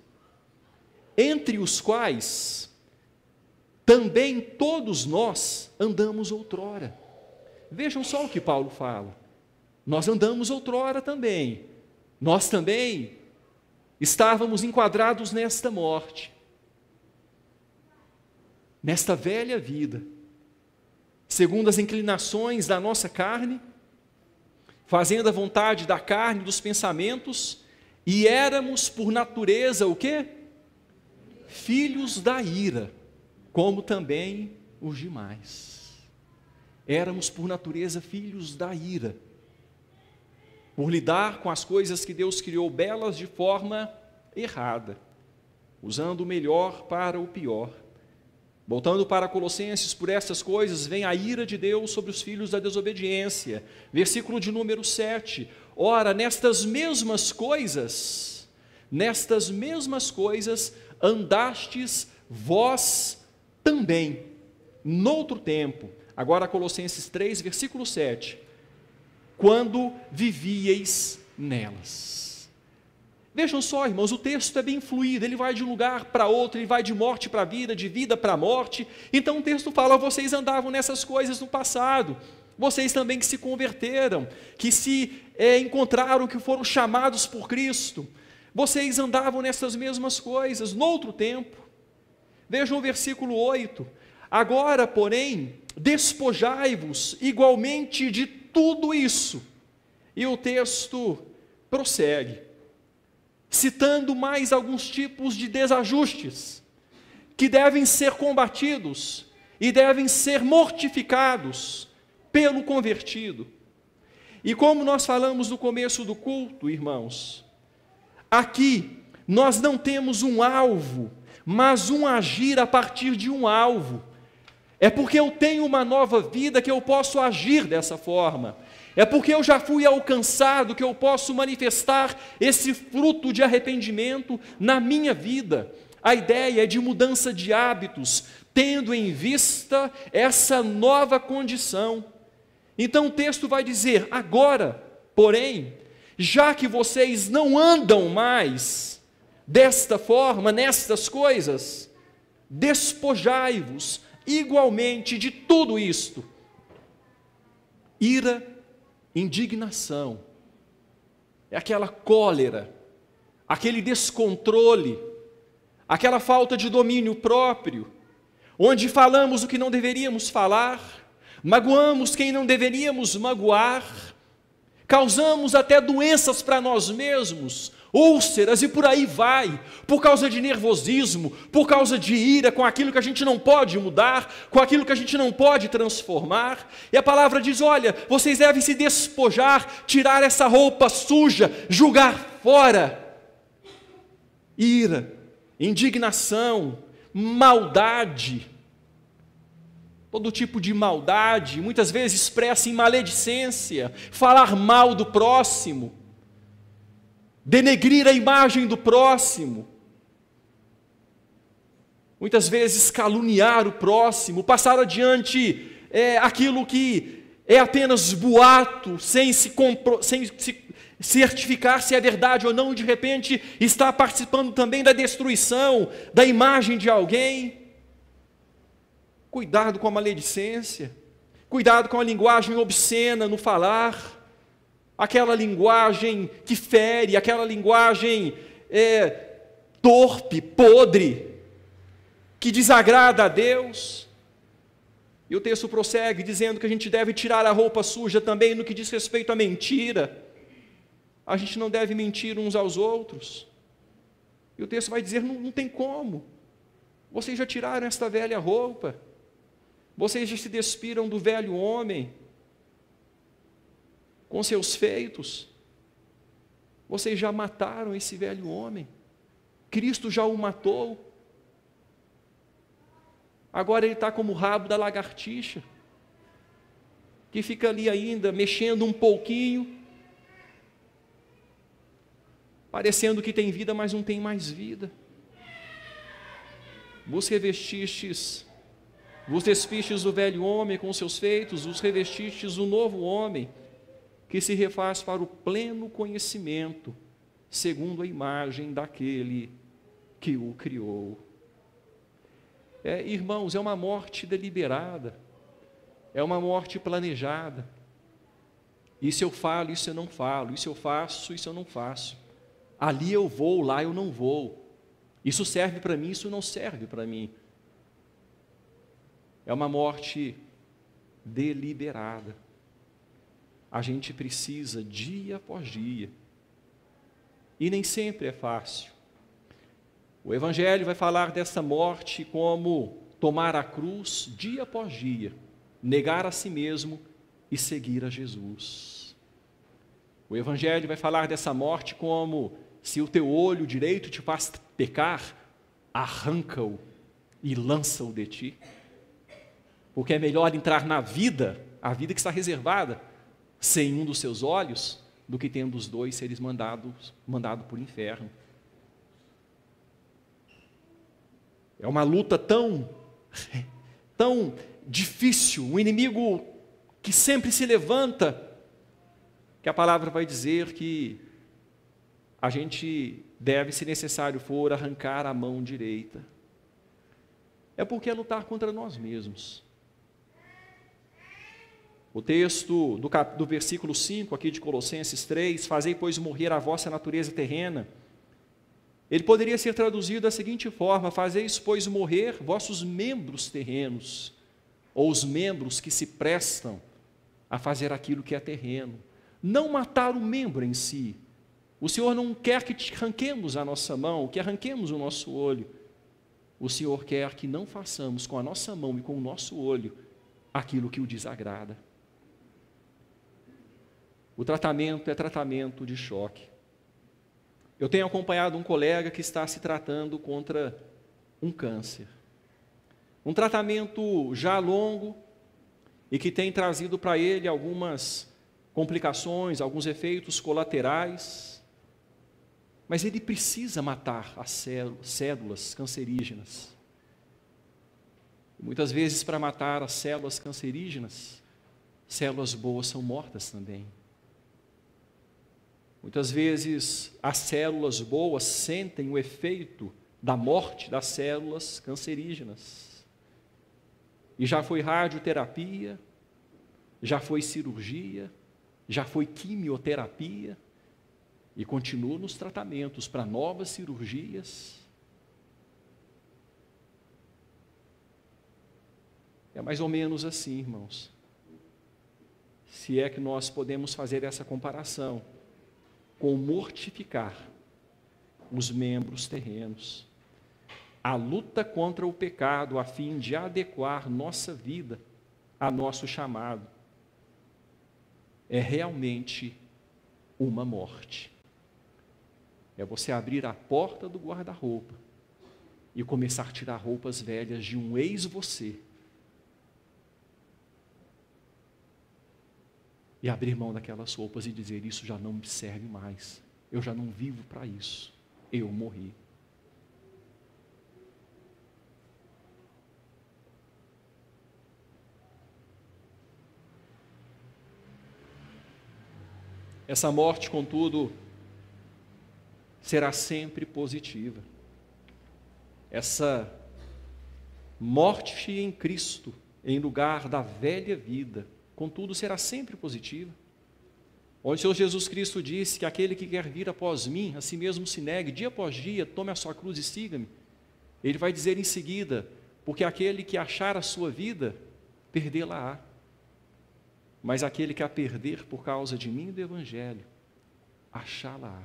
entre os quais também todos nós andamos outrora. Vejam só o que Paulo fala. Nós andamos outrora também. Nós também estávamos enquadrados nesta morte, nesta velha vida, segundo as inclinações da nossa carne, fazendo a vontade da carne e dos pensamentos, e éramos por natureza o quê? Filhos da ira, como também os demais. Éramos por natureza filhos da ira, por lidar com as coisas que Deus criou belas de forma errada, usando o melhor para o pior. Voltando para Colossenses, por essas coisas vem a ira de Deus sobre os filhos da desobediência. Versículo de número 7. Ora, nestas mesmas coisas andastes vós também, noutro tempo. Agora Colossenses 3, versículo 7. Quando vivieis nelas. Vejam só, irmãos, o texto é bem fluido, ele vai de um lugar para outro, ele vai de morte para vida, de vida para morte. Então o texto fala, vocês andavam nessas coisas no passado, vocês também que se converteram, que se encontraram, que foram chamados por Cristo, vocês andavam nessas mesmas coisas, noutro tempo. Vejam o versículo 8, agora, porém, despojai-vos igualmente de tudo isso. E o texto prossegue, citando mais alguns tipos de desajustes que devem ser combatidos e devem ser mortificados pelo convertido. E como nós falamos no começo do culto, irmãos, aqui nós não temos um alvo, mas um agir a partir de um alvo. É porque eu tenho uma nova vida que eu posso agir dessa forma. É porque eu já fui alcançado que eu posso manifestar esse fruto de arrependimento na minha vida. A ideia é de mudança de hábitos, tendo em vista essa nova condição. Então o texto vai dizer, agora, porém, já que vocês não andam mais desta forma, nestas coisas, despojai-vos igualmente de tudo isto: ira, indignação, é aquela cólera, aquele descontrole, aquela falta de domínio próprio, onde falamos o que não deveríamos falar, magoamos quem não deveríamos magoar, causamos até doenças para nós mesmos, úlceras e por aí vai, por causa de nervosismo, por causa de ira com aquilo que a gente não pode mudar, com aquilo que a gente não pode transformar. E a palavra diz, olha, vocês devem se despojar, tirar essa roupa suja, jogar fora. Ira, indignação, maldade, todo tipo de maldade, muitas vezes expressa em maledicência, falar mal do próximo, denegrir a imagem do próximo, muitas vezes caluniar o próximo, passar adiante aquilo que é apenas boato, sem se certificar se é verdade ou não, e de repente está participando também da destruição da imagem de alguém. Cuidado com a maledicência, cuidado com a linguagem obscena no falar, aquela linguagem que fere, aquela linguagem torpe, podre, que desagrada a Deus. E o texto prossegue dizendo que a gente deve tirar a roupa suja também no que diz respeito à mentira. A gente não deve mentir uns aos outros. E o texto vai dizer, não tem como. Vocês já tiraram esta velha roupa. Vocês já se despiram do velho homem com seus feitos. Vocês já mataram esse velho homem. Cristo já o matou. Agora ele está como o rabo da lagartixa, que fica ali ainda mexendo um pouquinho, parecendo que tem vida, mas não tem mais vida. Vos despistes do velho homem com seus feitos, vos revestistes do novo homem, que se refaz para o pleno conhecimento, segundo a imagem daquele que o criou. Irmãos, é uma morte deliberada, é uma morte planejada. Isso eu falo, isso eu não falo, isso eu faço, isso eu não faço. Ali eu vou, lá eu não vou. Isso serve para mim, isso não serve para mim. É uma morte deliberada. A gente precisa dia após dia. E nem sempre é fácil. O Evangelho vai falar dessa morte como tomar a cruz dia após dia, negar a si mesmo e seguir a Jesus. O Evangelho vai falar dessa morte como se o teu olho direito te faz pecar, arranca-o e lança-o de ti. Porque é melhor entrar na vida, a vida que está reservada, sem um dos seus olhos, do que tendo os dois seres mandado para o inferno. É uma luta tão difícil, um inimigo que sempre se levanta, que a palavra vai dizer que a gente deve, se necessário for, arrancar a mão direita. É porque é lutar contra nós mesmos. O texto do versículo 5 aqui de Colossenses 3, fazei, pois, morrer a vossa natureza terrena. Ele poderia ser traduzido da seguinte forma, fazeis, pois, morrer vossos membros terrenos, ou os membros que se prestam a fazer aquilo que é terreno. Não matar o membro em si. O Senhor não quer que arranquemos a nossa mão, que arranquemos o nosso olho. O Senhor quer que não façamos com a nossa mão e com o nosso olho aquilo que o desagrada. O tratamento é tratamento de choque. Eu tenho acompanhado um colega que está se tratando contra um câncer. Um tratamento já longo e que tem trazido para ele algumas complicações, alguns efeitos colaterais. Mas ele precisa matar as células cancerígenas. Muitas vezes, para matar as células cancerígenas, células boas são mortas também. Muitas vezes, as células boas sentem o efeito da morte das células cancerígenas. E já foi radioterapia, já foi cirurgia, já foi quimioterapia, e continua nos tratamentos para novas cirurgias. É mais ou menos assim, irmãos. Se é que nós podemos fazer essa comparação com mortificar os membros terrenos. A luta contra o pecado a fim de adequar nossa vida a nosso chamado é realmente uma morte. É você abrir a porta do guarda-roupa e começar a tirar roupas velhas de um ex-você e abrir mão daquelas roupas e dizer, isso já não me serve mais, eu já não vivo para isso, eu morri. Essa morte, contudo, será sempre positiva. Essa morte em Cristo, em lugar da velha vida, contudo será sempre positiva. Onde o Senhor Jesus Cristo disse que aquele que quer vir após mim, a si mesmo se negue, dia após dia, tome a sua cruz e siga-me. Ele vai dizer em seguida, porque aquele que achar a sua vida, perdê-la-á. Mas aquele que a perder por causa de mim e do Evangelho, achá-la-á.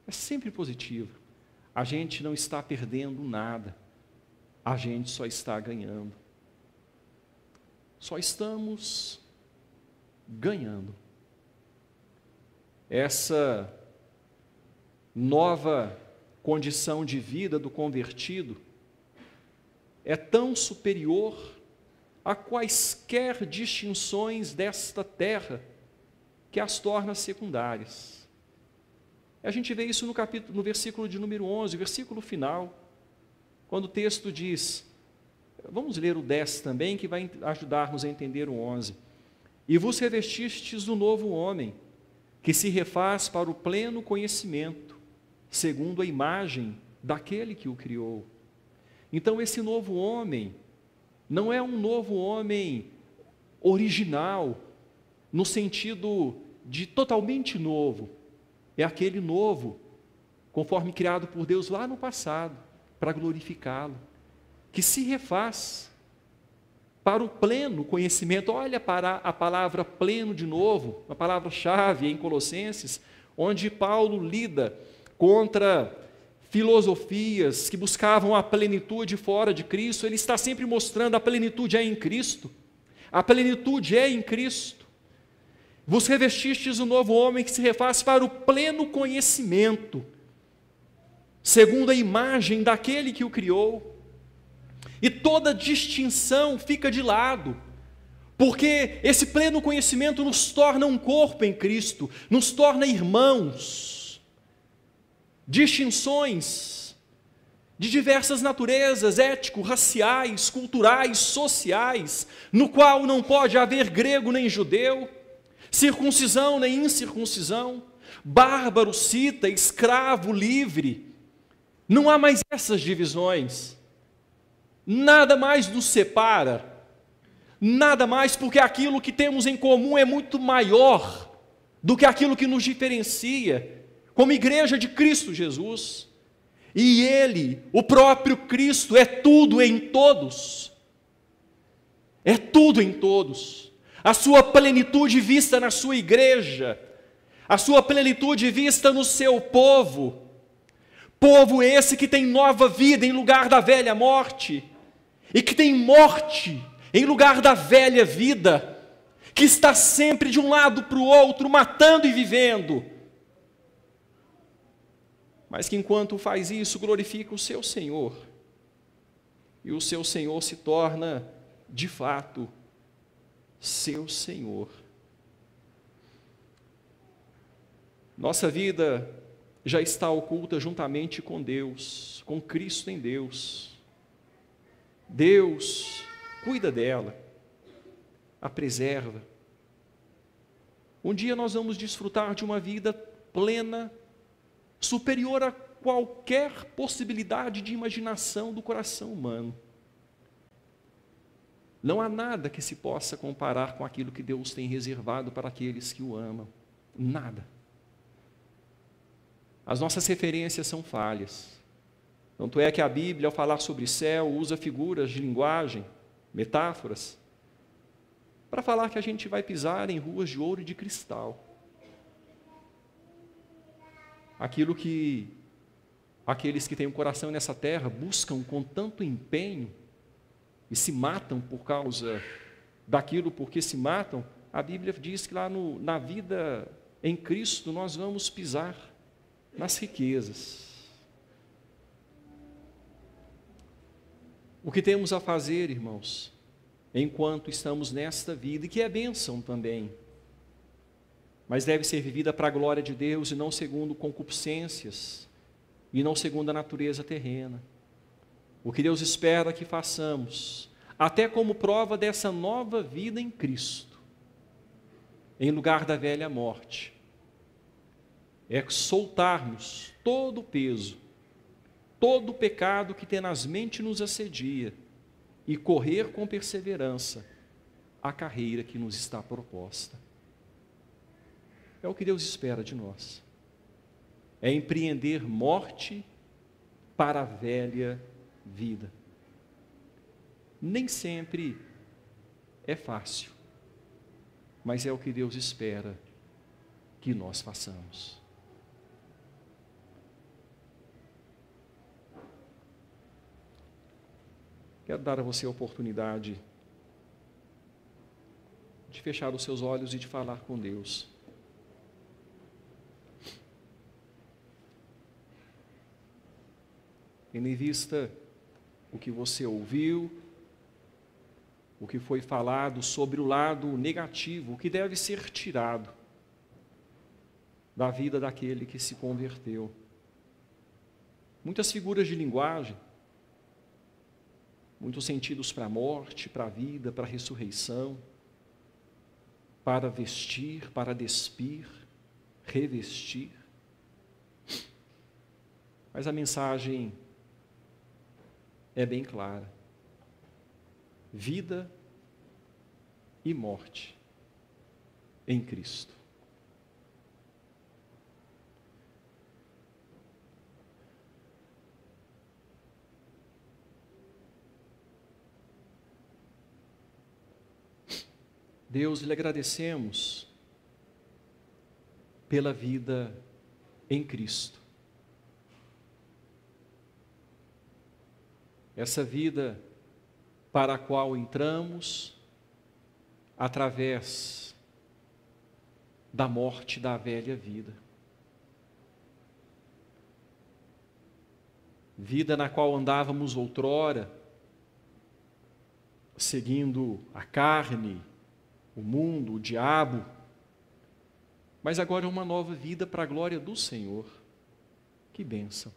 É sempre positivo. A gente não está perdendo nada. A gente só está ganhando. Só estamos ganhando. Essa nova condição de vida do convertido é tão superior a quaisquer distinções desta terra que as torna secundárias. A gente vê isso no versículo de número 11, versículo final, quando o texto diz, vamos ler o 10 também, que vai ajudar-nos a entender o 11. E vos revestistes do novo homem, que se refaz para o pleno conhecimento, segundo a imagem daquele que o criou. Então, esse novo homem não é um novo homem original, no sentido de totalmente novo. É aquele novo, conforme criado por Deus lá no passado, para glorificá-lo, que se refaz para o pleno conhecimento. Olha para a palavra pleno de novo, a palavra-chave em Colossenses, onde Paulo lida contra filosofias que buscavam a plenitude fora de Cristo. Ele está sempre mostrando a plenitude é em Cristo. A plenitude é em Cristo. Vos revestistes o novo homem que se refaz para o pleno conhecimento, segundo a imagem daquele que o criou. E toda distinção fica de lado, porque esse pleno conhecimento nos torna um corpo em Cristo, nos torna irmãos. Distinções de diversas naturezas, ético-raciais, culturais, sociais, no qual não pode haver grego nem judeu, circuncisão nem incircuncisão, bárbaro, cita, escravo, livre. Não há mais essas divisões. Nada mais nos separa, nada mais, porque aquilo que temos em comum é muito maior do que aquilo que nos diferencia, como igreja de Cristo Jesus. E Ele, o próprio Cristo, é tudo em todos. É tudo em todos. A sua plenitude vista na sua igreja, a sua plenitude vista no seu povo. Povo esse que tem nova vida em lugar da velha morte, e que tem morte em lugar da velha vida, que está sempre de um lado para o outro, matando e vivendo, mas que enquanto faz isso, glorifica o seu Senhor, e o seu Senhor se torna, de fato, seu Senhor. Nossa vida já está oculta juntamente com Deus, com Cristo em Deus. Deus cuida dela, a preserva. Um dia nós vamos desfrutar de uma vida plena, superior a qualquer possibilidade de imaginação do coração humano. Não há nada que se possa comparar com aquilo que Deus tem reservado para aqueles que o amam. Nada. As nossas referências são falhas. Tanto é que a Bíblia, ao falar sobre céu, usa figuras de linguagem, metáforas, para falar que a gente vai pisar em ruas de ouro e de cristal. Aquilo que aqueles que têm o coração nessa terra buscam com tanto empenho e se matam por causa daquilo porque se matam, a Bíblia diz que lá na vida em Cristo nós vamos pisar nas riquezas. O que temos a fazer, irmãos, enquanto estamos nesta vida, e que é bênção também, mas deve ser vivida para a glória de Deus e não segundo concupiscências, e não segundo a natureza terrena. O que Deus espera que façamos, até como prova dessa nova vida em Cristo, em lugar da velha morte, é soltarmos todo o peso, todo o pecado que tenazmente nos assedia, e correr com perseverança a carreira que nos está proposta. É o que Deus espera de nós. É empreender morte para a velha vida. Nem sempre é fácil, mas é o que Deus espera que nós façamos. Quero dar a você a oportunidade de fechar os seus olhos e de falar com Deus. Tendo em vista o que você ouviu, o que foi falado sobre o lado negativo, o que deve ser tirado da vida daquele que se converteu. Muitas figuras de linguagem, muitos sentidos para a morte, para a vida, para a ressurreição, para vestir, para despir, revestir. Mas a mensagem é bem clara: vida e morte em Cristo. Deus, lhe agradecemos pela vida em Cristo. Essa vida para a qual entramos através da morte da velha vida. Vida na qual andávamos outrora, seguindo a carne, o mundo, o diabo, mas agora é uma nova vida para a glória do Senhor. Que bênção!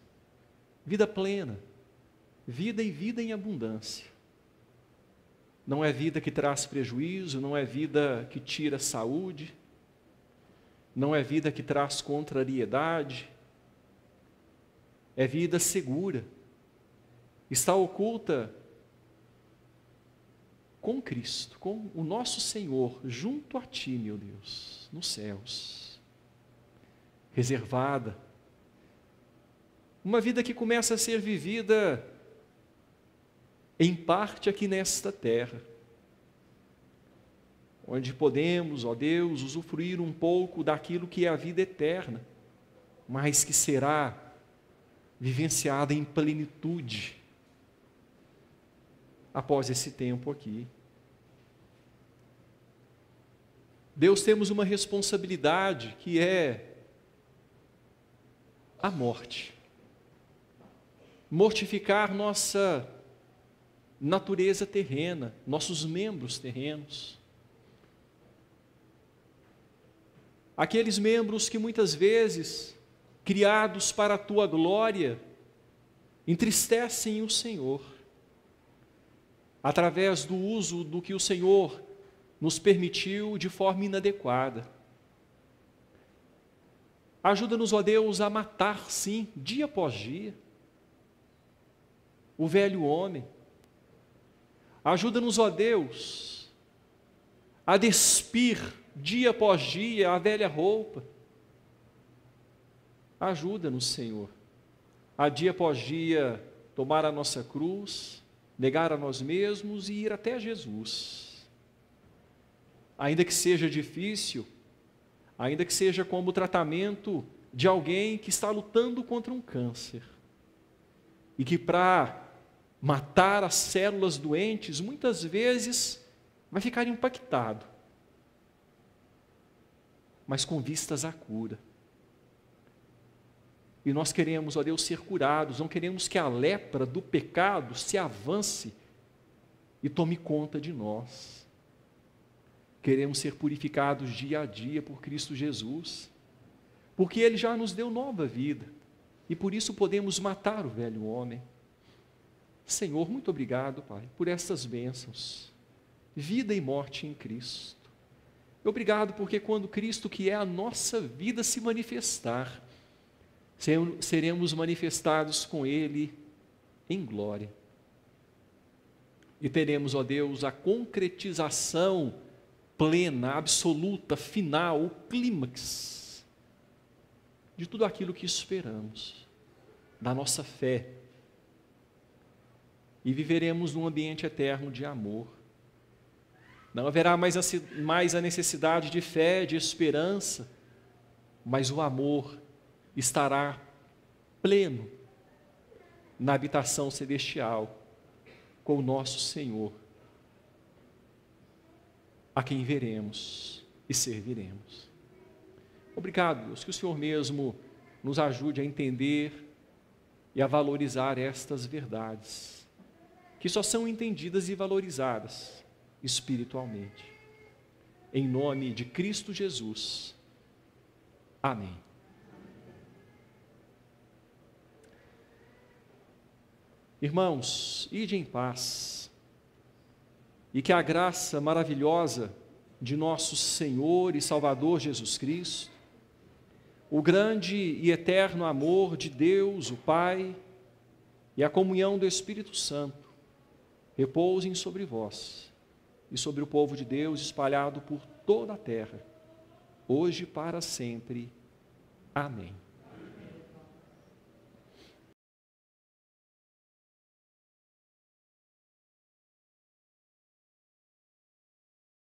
Vida plena, vida e vida em abundância. Não é vida que traz prejuízo, não é vida que tira saúde, não é vida que traz contrariedade, é vida segura, está oculta com Cristo, com o nosso Senhor, junto a Ti, meu Deus, nos céus, reservada, uma vida que começa a ser vivida em parte aqui nesta terra, onde podemos, ó Deus, usufruir um pouco daquilo que é a vida eterna, mas que será vivenciada em plenitude após esse tempo aqui. Deus, temos uma responsabilidade que é a morte. Mortificar nossa natureza terrena, nossos membros terrenos. Aqueles membros que muitas vezes, criados para a Tua glória, entristecem o Senhor, através do uso do que o Senhor nos permitiu de forma inadequada. Ajuda-nos, ó Deus, a matar, sim, dia após dia, o velho homem. Ajuda-nos, ó Deus, a despir dia após dia a velha roupa. Ajuda-nos, Senhor, a dia após dia tomar a nossa cruz, negar a nós mesmos e ir até Jesus. Ainda que seja difícil, ainda que seja como o tratamento de alguém que está lutando contra um câncer, e que para matar as células doentes, muitas vezes vai ficar impactado, mas com vistas à cura. E nós queremos, ó Deus, ser curados, não queremos que a lepra do pecado se avance e tome conta de nós. Queremos ser purificados dia a dia por Cristo Jesus, porque Ele já nos deu nova vida, e por isso podemos matar o velho homem. Senhor, muito obrigado, Pai, por essas bênçãos, vida e morte em Cristo. Obrigado porque quando Cristo, que é a nossa vida, se manifestar, seremos manifestados com Ele em glória. E teremos, ó Deus, a concretização plena, absoluta, final, o clímax de tudo aquilo que esperamos, da nossa fé. E viveremos num ambiente eterno de amor. Não haverá mais a necessidade de fé, de esperança, mas o amor estará pleno na habitação celestial com o nosso Senhor, a quem veremos e serviremos. Obrigado, Deus, que o Senhor mesmo nos ajude a entender e a valorizar estas verdades, que só são entendidas e valorizadas espiritualmente. Em nome de Cristo Jesus. Amém. Irmãos, ide em paz, e que a graça maravilhosa de nosso Senhor e Salvador Jesus Cristo, o grande e eterno amor de Deus, o Pai, e a comunhão do Espírito Santo, repousem sobre vós e sobre o povo de Deus espalhado por toda a terra, hoje e para sempre. Amém.